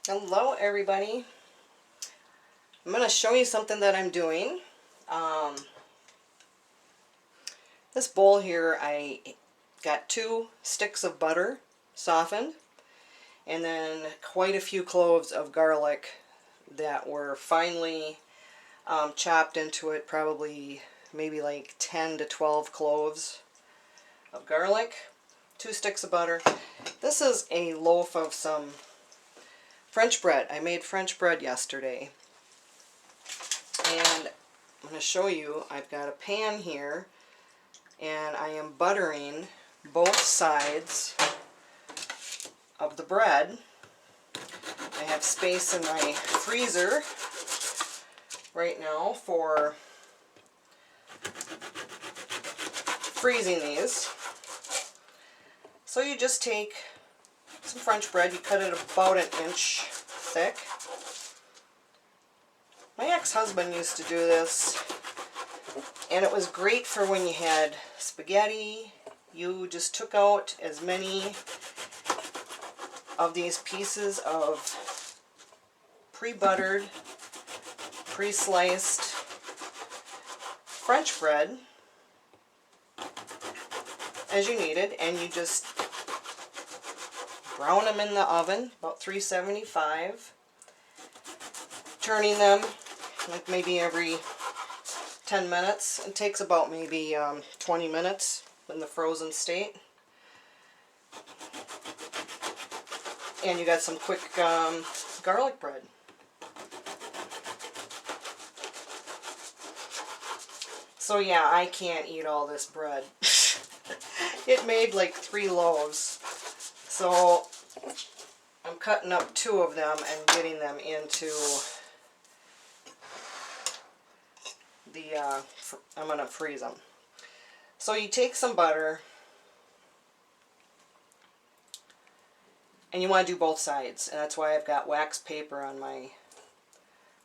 Hello everybody. I'm going to show you something that I'm doing. This bowl here, I got 2 sticks of butter softened and then quite a few cloves of garlic that were finely chopped into it, probably maybe like 10 to 12 cloves of garlic, 2 sticks of butter. This is a loaf of some French bread. I made French bread yesterday. And I'm going to show you, I've got a pan here and I am buttering both sides of the bread. I have space in my freezer right now for freezing these. So you just take some French bread, you cut it about 1 inch thick. My ex-husband used to do this, and it was great for when you had spaghetti. You just took out as many of these pieces of pre-buttered, pre-sliced French bread as you needed, and you just brown them in the oven, about 375, turning them like maybe every 10 minutes. It takes about maybe 20 minutes in the frozen state. And you got some quick garlic bread. So yeah, I can't eat all this bread. It made like 3 loaves. So I'm cutting up 2 of them and getting them into the, I'm going to freeze them. So you take some butter, and you want to do both sides, and that's why I've got wax paper on my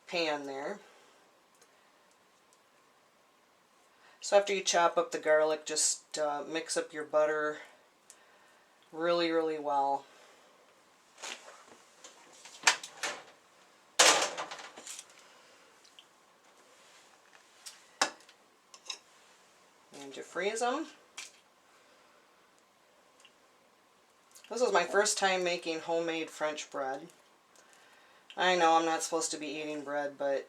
pan there. So after you chop up the garlic, just mix up your butter really, really well. And you freeze them. This is my first time making homemade French bread. I know I'm not supposed to be eating bread, but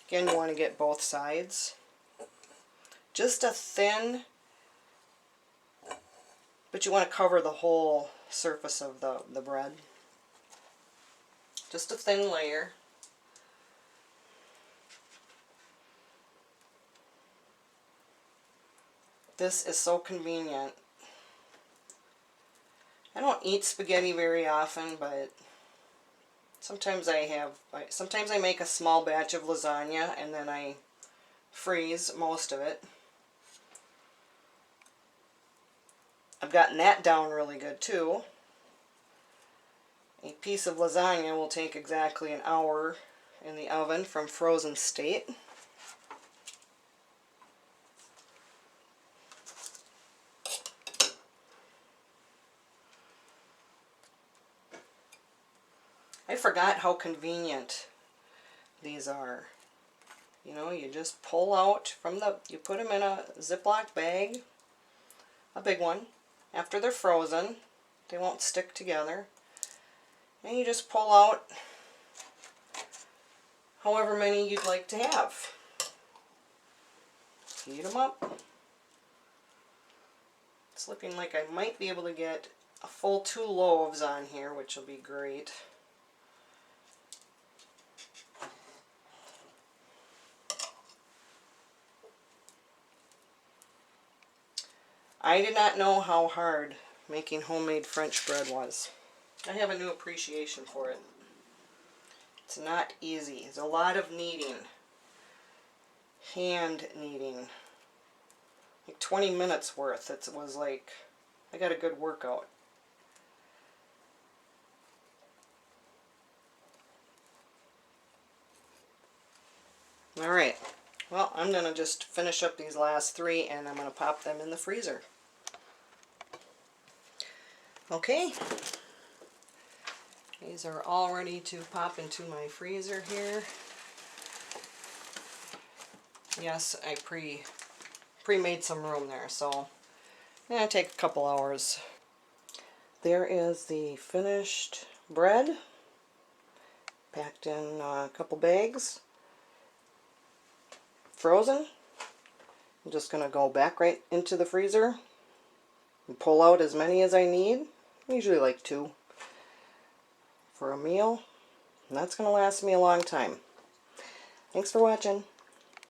again, you want to get both sides. Just a thin, but you want to cover the whole surface of the bread. Just a thin layer. This is so convenient. I don't eat spaghetti very often, but sometimes I make a small batch of lasagna and then I freeze most of it. I've gotten that down really good too. A piece of lasagna will take exactly an hour in the oven from frozen state. I forgot how convenient these are. You know, you just pull out from you put them in a Ziploc bag, a big one. After they're frozen, they won't stick together. And you just pull out however many you'd like to have. Heat them up. It's looking like I might be able to get a full 2 loaves on here, which will be great. I did not know how hard making homemade French bread was. I have a new appreciation for it. It's not easy. It's a lot of kneading. Hand kneading. Like 20 minutes worth. It was like, I got a good workout. Alright, well, I'm going to just finish up these last 3 and I'm going to pop them in the freezer. Okay, these are all ready to pop into my freezer here. Yes, I pre-made some room there, so yeah, take a couple hours. There is the finished bread, packed in a couple bags, frozen. I'm just going to go back right into the freezer and pull out as many as I need, usually like 2 for a meal, and that's going to last me a long time. Thanks for watching.